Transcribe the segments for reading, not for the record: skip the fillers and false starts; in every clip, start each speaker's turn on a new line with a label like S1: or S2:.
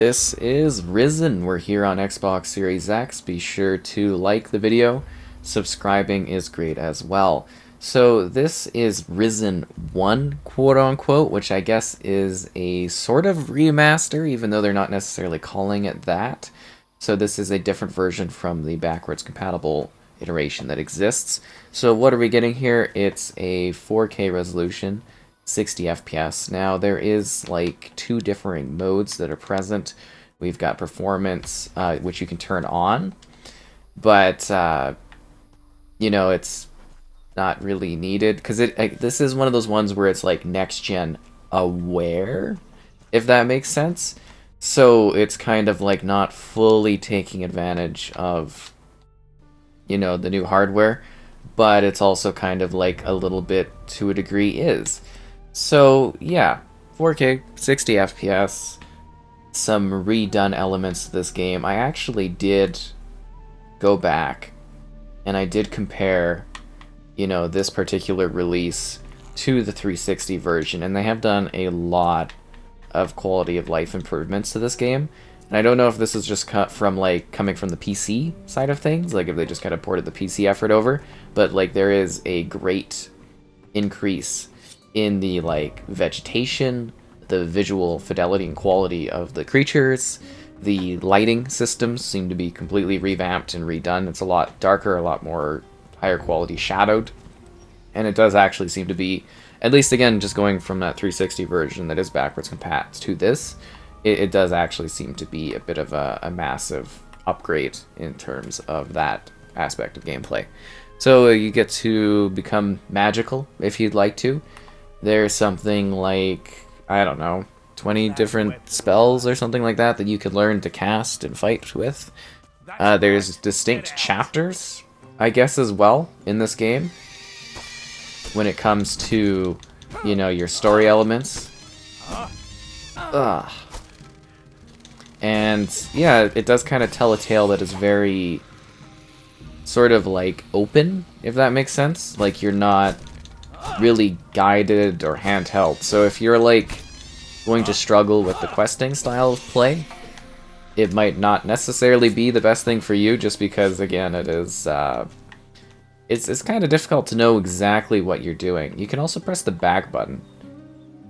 S1: This is Risen. We're here on Xbox Series X. Be sure to like the video. Subscribing is great as well. So this is Risen 1, quote unquote, which I guess is a sort of remaster, even though they're not necessarily calling it that. So this is a different version from the backwards compatible iteration that exists. So what are we getting here? It's a 4K resolution, 60 FPS. Now there is like two differing modes that are present. We've got performance, which you can turn on, but it's not really needed because this is one of those ones where it's like next gen aware, if that makes sense. So it's kind of like not fully taking advantage of the new hardware, but it's also kind of like a little bit to a degree is. So yeah, 4K, 60 FPS, some redone elements to this game. I actually did go back and I did compare, this particular release to the 360 version, and they have done a lot of quality of life improvements to this game. And I don't know if this is just cut from coming from the PC side of things, like if they just kind of ported the PC effort over, but like there is a great increase in the vegetation, the visual fidelity and quality of the creatures. The lighting systems seem to be completely revamped and redone. It's a lot darker, a lot more higher quality shadowed, and it does actually seem to be, at least again, just going from that 360 version that is backwards compat to this, it does actually seem to be a bit of a massive upgrade in terms of that aspect of gameplay. So you get to become magical if you'd like to. There's something like, I don't know, 20 different spells or something like that you can learn to cast and fight with. There's distinct chapters, I guess, as well in this game when it comes to, your story elements. Ugh. And yeah, it does kind of tell a tale that is very sort of like open, if that makes sense. Like you're not really guided or handheld. So if you're going to struggle with the questing style of play, it might not necessarily be the best thing for you, just because again it is it's kind of difficult to know exactly what you're doing. You can also press the back button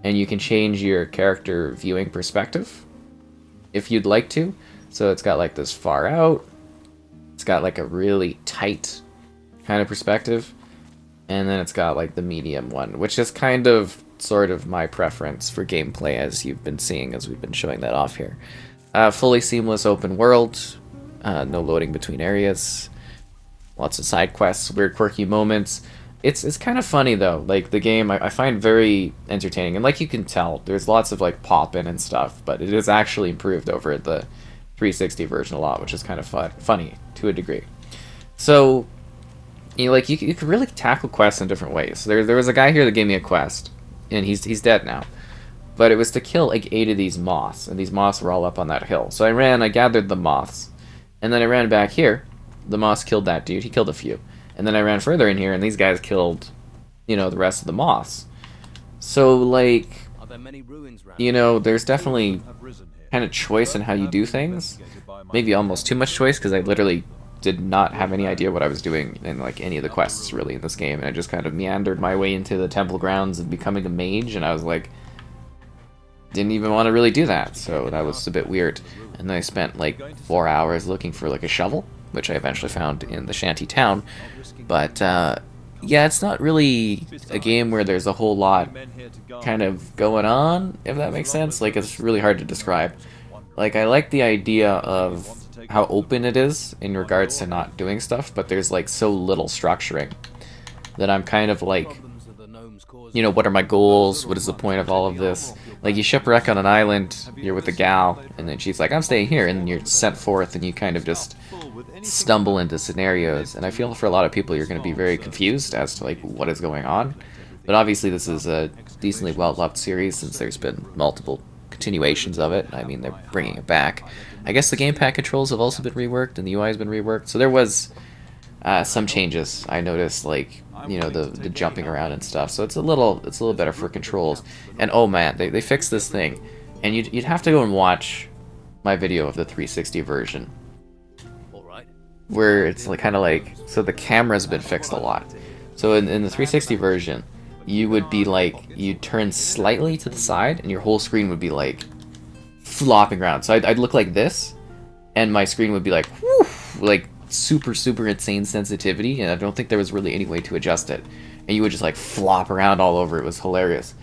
S1: and you can change your character viewing perspective if you'd like to. So it's got like this far out, it's got like a really tight kind of perspective, and then it's got like the medium one, which is kind of sort of my preference for gameplay, as you've been seeing as we've been showing that off here. Fully seamless open world, no loading between areas, lots of side quests, weird quirky moments. It's kind of funny though, like the game I find very entertaining, and like you can tell, there's lots of like pop-in and stuff, but it is actually improved over the 360 version a lot, which is kind of funny to a degree. So you could really tackle quests in different ways. There was a guy here that gave me a quest, and he's dead now, but it was to kill like 8 of these moths, and these moths were all up on that hill. So I gathered the moths, and then I ran back here. The moths killed that dude. He killed a few. And then I ran further in here, and these guys killed, the rest of the moths. So, there's definitely kind of choice in how you do things. Maybe almost too much choice, because I literally did not have any idea what I was doing in, any of the quests, really, in this game. And I just kind of meandered my way into the temple grounds and becoming a mage, and I was like, didn't even want to really do that. So that was a bit weird. And then I spent, 4 hours looking for, a shovel, which I eventually found in the shanty town. But yeah, it's not really a game where there's a whole lot kind of going on, if that makes sense. It's really hard to describe. I like the idea of how open it is in regards to not doing stuff, but there's so little structuring that I'm kind of what are my goals? What is the point of all of this? You shipwreck on an island, you're with a gal, and then she's like, I'm staying here, and then you're sent forth, and you kind of just stumble into scenarios. And I feel for a lot of people, you're going to be very confused as to what is going on. But obviously, this is a decently well-loved series, since there's been multiple continuations of it. I mean, they're bringing it back. I guess the gamepad controls have also been reworked, and the UI has been reworked. So there was some changes. I noticed, the jumping around and stuff. So it's a little better for controls. And oh man, they fixed this thing, and you'd have to go and watch my video of the 360 version,
S2: All right.
S1: where it's like kind of like, so the camera's been fixed a lot. So in the 360 version, you would be like, you'd turn slightly to the side and your whole screen would be like flopping around. So I'd look like this, and my screen would be like, whoo, like super, super insane sensitivity, and I don't think there was really any way to adjust it. And you would just like flop around all over. It was hilarious.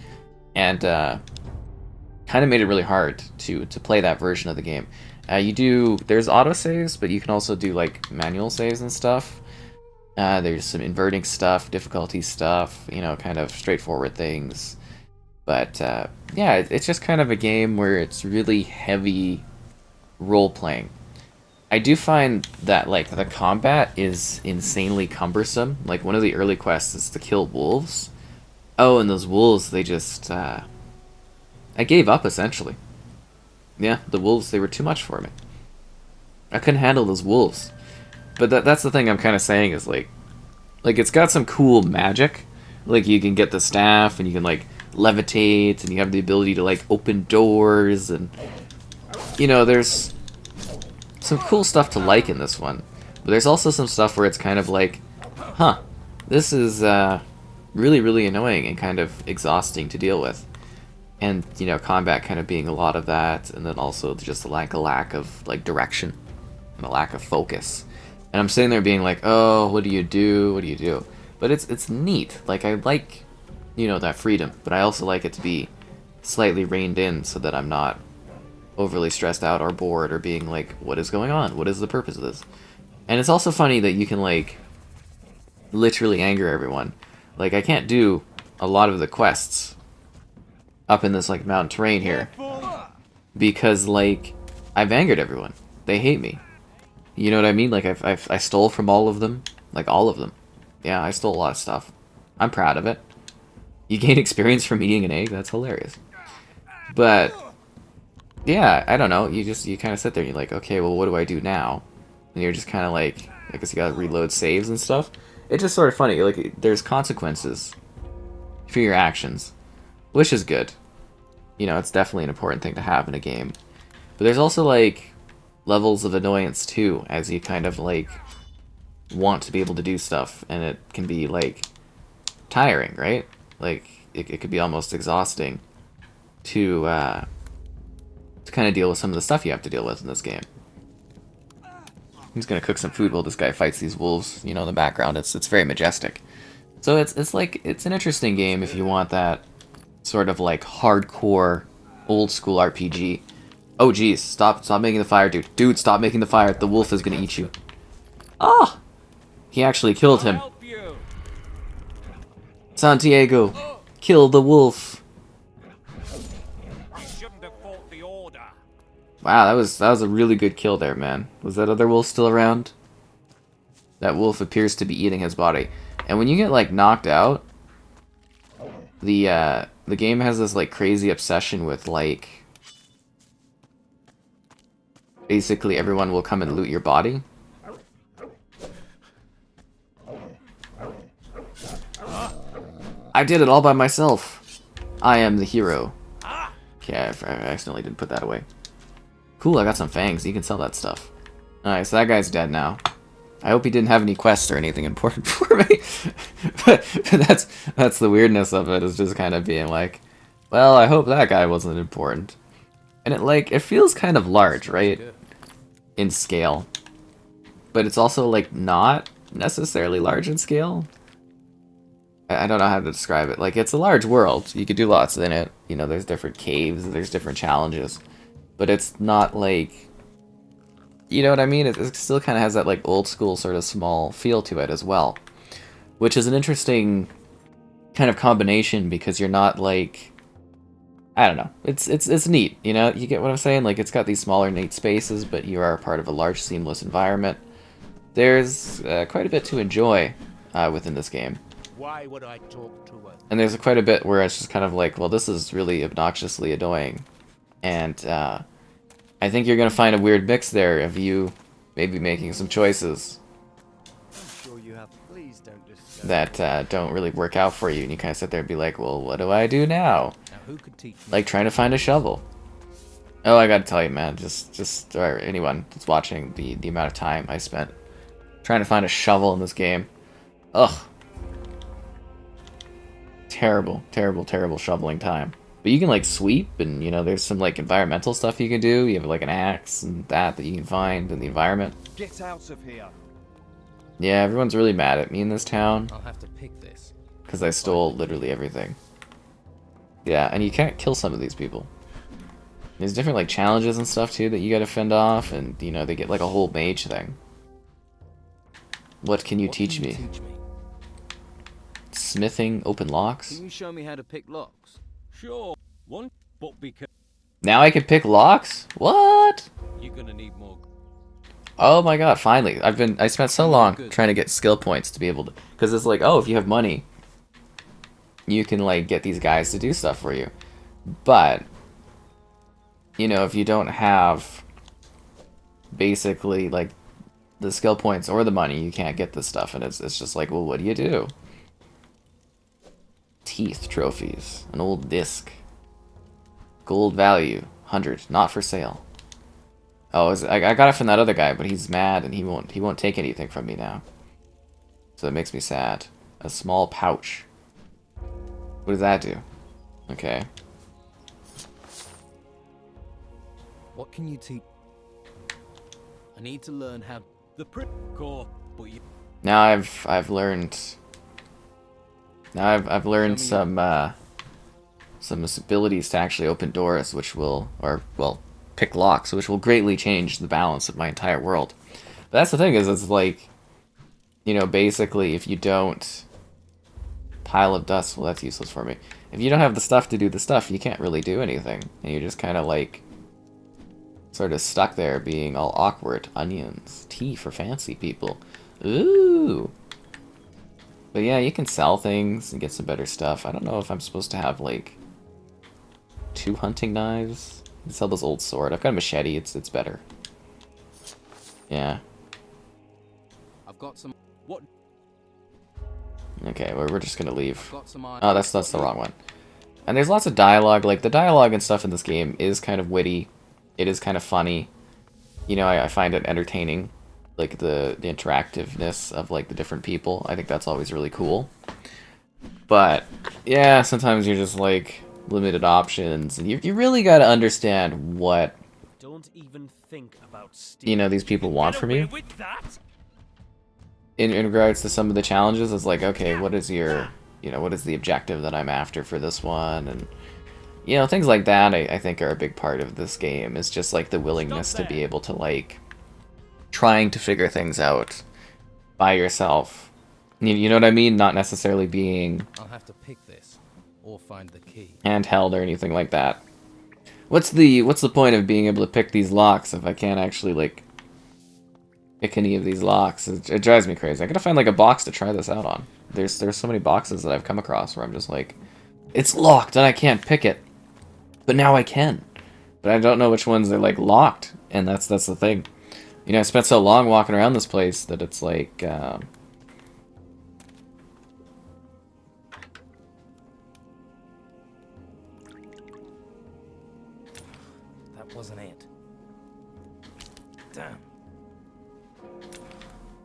S1: And kind of made it really hard to play that version of the game. There's autosaves, but you can also do like manual saves and stuff. There's some inverting stuff, difficulty stuff, you know, kind of straightforward things. But yeah, it's just kind of a game where it's really heavy role-playing. I do find that like the combat is insanely cumbersome. Like one of the early quests is to kill wolves. Oh, and those wolves, they just I gave up essentially. Yeah, the wolves, they were too much for me. I couldn't handle those wolves. But that's the thing I'm kind of saying is like it's got some cool magic. Like you can get the staff and you can like levitate and you have the ability to like open doors, and you know, there's some cool stuff to like in this one. But there's also some stuff where it's kind of like, huh, this is really, really annoying and kind of exhausting to deal with. And, you know, combat kind of being a lot of that, and then also just a lack of like direction and a lack of focus. And I'm sitting there being like, oh, what do you do? What do you do? But it's neat. Like, I like, you know, that freedom, but I also like it to be slightly reined in so that I'm not overly stressed out or bored or being like, what is going on? What is the purpose of this? And it's also funny that you can, like, literally anger everyone. Like, I can't do a lot of the quests up in this, like, mountain terrain here because, like, I've angered everyone. They hate me. You know what I mean? Like, I stole from all of them. Like, all of them. Yeah, I stole a lot of stuff. I'm proud of it. You gain experience from eating an egg? That's hilarious. But yeah, I don't know. You kind of sit there and you're like, okay, well, what do I do now? And you're just kind of like, I guess you gotta reload saves and stuff. It's just sort of funny. Like, there's consequences for your actions, which is good. You know, it's definitely an important thing to have in a game. But there's also, like, levels of annoyance, too, as you kind of, like, want to be able to do stuff. And it can be, like, tiring, right? Like, it could be almost exhausting to kind of deal with some of the stuff you have to deal with in this game. I'm just gonna cook some food while this guy fights these wolves. You know, in the background, it's very majestic. So it's like, it's an interesting game if you want that sort of like hardcore, old school RPG. Oh geez, stop making the fire, dude. Dude, stop making the fire. The wolf is gonna eat you. Ah! He actually killed him. Santiago, kill the wolf. Wow, that was a really good kill there, man. Was that other wolf still around? That wolf appears to be eating his body. And when you get like knocked out, the game has this like crazy obsession with like basically everyone will come and loot your body. I did it all by myself. I am the hero. Okay, I accidentally didn't put that away. Cool, I got some fangs. You can sell that stuff. Alright, so that guy's dead now. I hope he didn't have any quests or anything important for me. but that's the weirdness of it, is just kind of being like, well, I hope that guy wasn't important. And it feels kind of large, right? In scale. But it's also like not necessarily large in scale. I don't know how to describe it. Like, it's a large world. You could do lots in it. You know, there's different caves, there's different challenges. But it's not like, you know what I mean? It still kind of has that like old school sort of small feel to it as well. Which is an interesting kind of combination, because you're not like, I don't know. It's neat, you know? You get what I'm saying? Like, it's got these smaller, neat spaces, but you are a part of a large, seamless environment. There's quite a bit to enjoy within this game.
S2: Why would I talk to her?
S1: And there's quite a bit where it's just kind of like, well, this is really obnoxiously annoying. And I think you're going to find a weird mix there of you maybe making some choices that don't really work out for you. And you kind of sit there and be like, well, what do I do now?
S2: Now, who could teach me?
S1: Like trying to find a shovel. Oh, I gotta tell you, man, just or anyone that's watching, the amount of time I spent trying to find a shovel in this game. Ugh. Terrible, terrible, terrible shoveling time. But you can like sweep, and you know there's some like environmental stuff you can do. You have like an axe and that you can find in the environment.
S3: Get out of here.
S1: Yeah, everyone's really mad at me in this town
S2: I'll have to pick this.
S1: because I stole literally everything. Yeah, and you can't kill some of these people. There's different like challenges and stuff too that you gotta fend off, and you know they get like a whole mage thing. What can you teach me? Smithing open locks?
S4: Can you show me how to pick locks?
S3: Sure. One, but be careful.
S1: Now I can pick locks? What?
S3: You're gonna need more.
S1: Oh my god, finally. I spent so long trying to get skill points to be able to, because it's like, oh, if you have money, you can like get these guys to do stuff for you. But you know, if you don't have basically like the skill points or the money, you can't get this stuff, and it's just like, well, what do you do? Teeth trophies, an old disc, gold value 100, not for sale. Oh, I got it from that other guy, but he's mad and he won't take anything from me now. So it makes me sad. A small pouch. What does that do? Okay.
S4: What can you teach? I need to learn how.
S3: The prick core, but you.
S1: Now I've learned. Now I've learned some abilities to actually open doors, which will, or well, pick locks, which will greatly change the balance of my entire world. But that's the thing, is it's like, you know, basically if you don't pile of dust, well, that's useless for me. If you don't have the stuff to do the stuff, you can't really do anything, and you're just kind of like sort of stuck there being all awkward. Onions, tea for fancy people. Ooh. But yeah, you can sell things and get some better stuff. I don't know if I'm supposed to have like 2 hunting knives. I can sell this old sword. I've got a machete. It's better. Yeah.
S4: I've got some. What?
S1: Okay, well, we're just gonna leave.
S4: I've got some.
S1: Oh, that's the wrong one. And there's lots of dialogue. Like the dialogue and stuff in this game is kind of witty. It is kind of funny. You know, I find it entertaining. Like the interactiveness of like the different people. I think that's always really cool. But yeah, sometimes you're just like limited options, and you really got to understand what
S2: Don't even think about
S1: you know these people want from you.
S2: with that.
S1: In regards to some of the challenges, it's like, okay, what is your, you know, what is the objective that I'm after for this one, and you know, things like that. I think are a big part of this game. Is just like the willingness to be able to like trying to figure things out by yourself. You know what I mean? Not necessarily being
S4: I'll have to pick this, or find the key.
S1: handheld or anything like that. What's the point of being able to pick these locks if I can't actually like pick any of these locks? It drives me crazy. I gotta find like a box to try this out on. There's so many boxes that I've come across where I'm just like, it's locked and I can't pick it, but now I can. But I don't know which ones are like locked, and that's the thing. You know, I spent so long walking around this place that it's like,
S2: That wasn't it. Damn.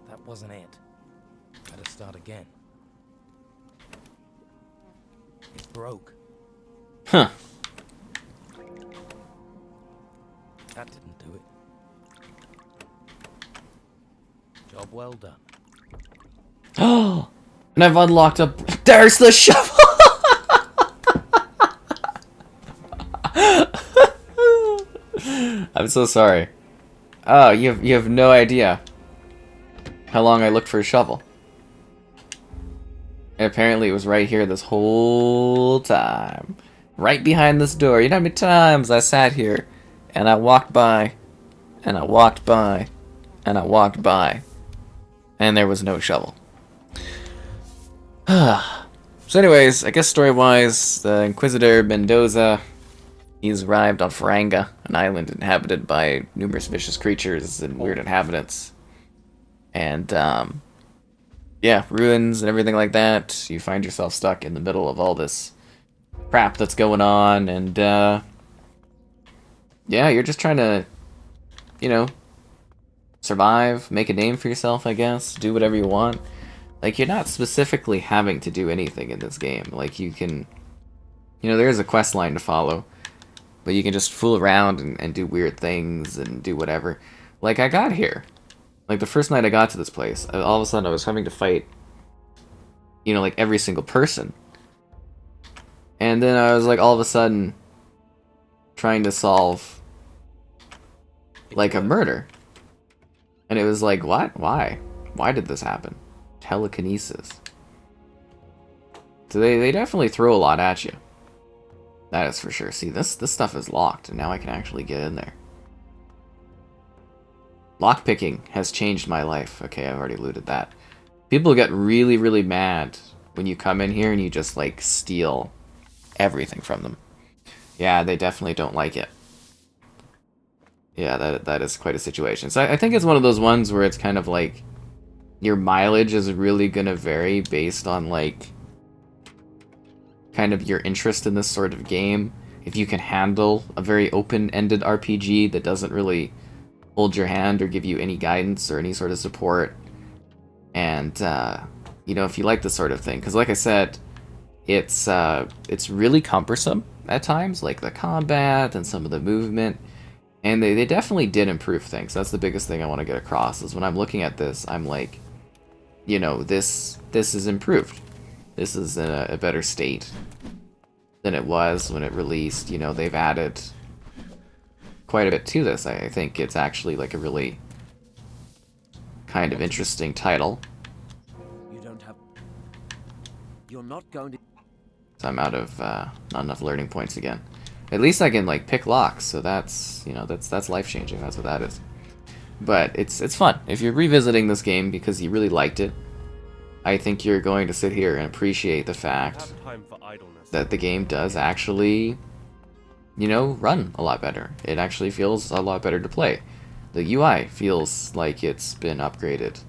S2: That wasn't it. Gotta start again. It broke.
S1: huh.
S2: That didn't do it. Job well done.
S1: Oh, and I've unlocked a. There's the shovel. I'm so sorry. Oh, you have no idea how long I looked for a shovel. And apparently it was right here this whole time. Right behind this door. You know how many times I sat here and I walked by and I walked by and I walked by and there was no shovel. So anyways, I guess story-wise, the Inquisitor Mendoza, he's arrived on Faranga, an island inhabited by numerous vicious creatures and weird inhabitants. And, yeah, ruins and everything like that. You find yourself stuck in the middle of all this crap that's going on, and, yeah, you're just trying to, you know, survive, make a name for yourself, I guess, do whatever you want. Like, you're not specifically having to do anything in this game. Like, you can, there is a quest line to follow, but you can just fool around and do weird things and do whatever. Like, I got here. Like, the first night I got to this place, all of a sudden I was having to fight, like, every single person. And then I was, like, all of a sudden trying to solve, like, a murder. And it was like, what? Why? Why did this happen? Telekinesis. So they definitely throw a lot at you. That is for sure. See, this stuff is locked, and now I can actually get in there. Lockpicking has changed my life. Okay, I've already looted that. People get really, really mad when you come in here and you just, like, steal everything from them. Yeah, they definitely don't like it. Yeah, that is quite a situation. So I think it's one of those ones where it's kind of like your mileage is really going to vary based on, like, kind of your interest in this sort of game. If you can handle a very open-ended RPG that doesn't really hold your hand or give you any guidance or any sort of support. And, if you like this sort of thing. Because like I said, it's really cumbersome at times, like the combat and some of the movement. And they definitely did improve things. That's the biggest thing I want to get across, is when I'm looking at this, I'm like, this is improved. This is in a better state than it was when it released. They've added quite a bit to this. I think it's actually like a really kind of interesting title.
S3: You're not going to.
S1: So I'm out of not enough learning points again. At least I can, like, pick locks, so that's that's life-changing. That's what that is. But it's fun. If you're revisiting this game because you really liked it, I think you're going to sit here and appreciate the fact that the game does actually, run a lot better. It actually feels a lot better to play. The UI feels like it's been upgraded.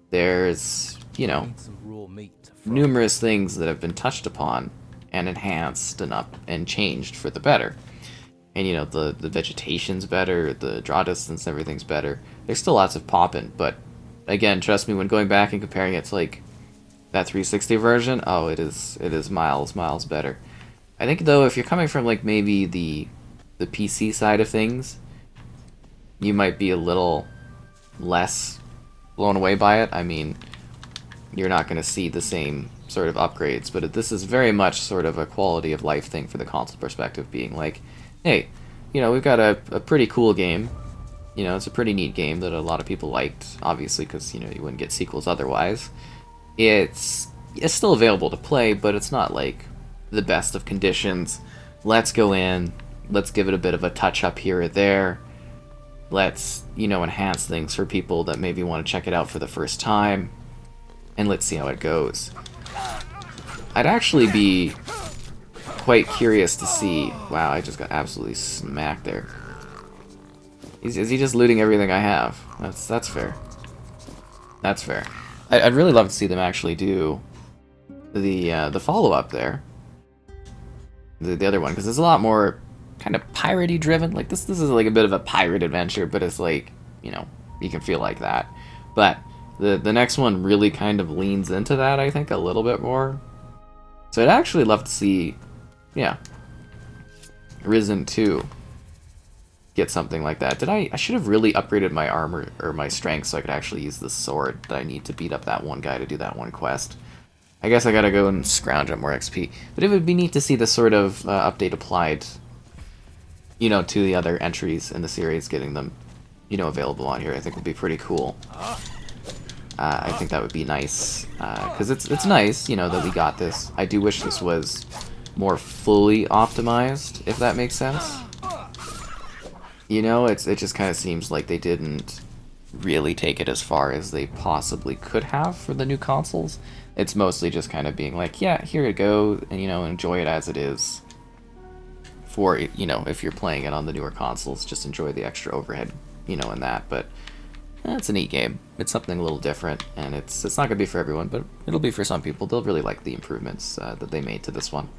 S1: There's, numerous things that have been touched upon and enhanced and changed for the better. And the vegetation's better, the draw distance, everything's better. There's still lots of poppin', but again, trust me, when going back and comparing it to, like, that 360 version, oh, it is miles better. I think, though, if you're coming from, like, maybe the PC side of things, you might be a little less blown away by it. I mean, you're not going to see the same sort of upgrades, but this is very much sort of a quality of life thing for the console perspective, being like, hey, we've got a pretty cool game. It's a pretty neat game that a lot of people liked, obviously, because, you wouldn't get sequels otherwise. It's still available to play, but it's not, like, the best of conditions. Let's go in, let's give it a bit of a touch-up here or there. Let's, enhance things for people that maybe want to check it out for the first time. And let's see how it goes. I'd actually be quite curious to see... Wow, I just got absolutely smacked there. Is he just looting everything I have? That's fair. That's fair. I'd really love to see them actually do the follow-up there. The other one, because it's a lot more kind of piratey driven. Like, this is like a bit of a pirate adventure, but it's like, you can feel like that. But the next one really kind of leans into that, I think, a little bit more. So I'd actually love to see, Risen 2 get something like that. I should have really upgraded my armor or my strength so I could actually use the sword that I need to beat up that one guy to do that one quest. I guess I gotta go and scrounge up more XP. But it would be neat to see this sort of update applied, to the other entries in the series, getting them, available on here. I think would be pretty cool. I think that would be nice, because it's nice, that we got this. I do wish this was more fully optimized, if that makes sense. It just kind of seems like they didn't really take it as far as they possibly could have for the new consoles. It's mostly just kind of being like, yeah, here you go, and, enjoy it as it is. For, if you're playing it on the newer consoles, just enjoy the extra overhead, in that, but... It's a neat game. It's something a little different, and it's not going to be for everyone, but it'll be for some people. They'll really like the improvements that they made to this one.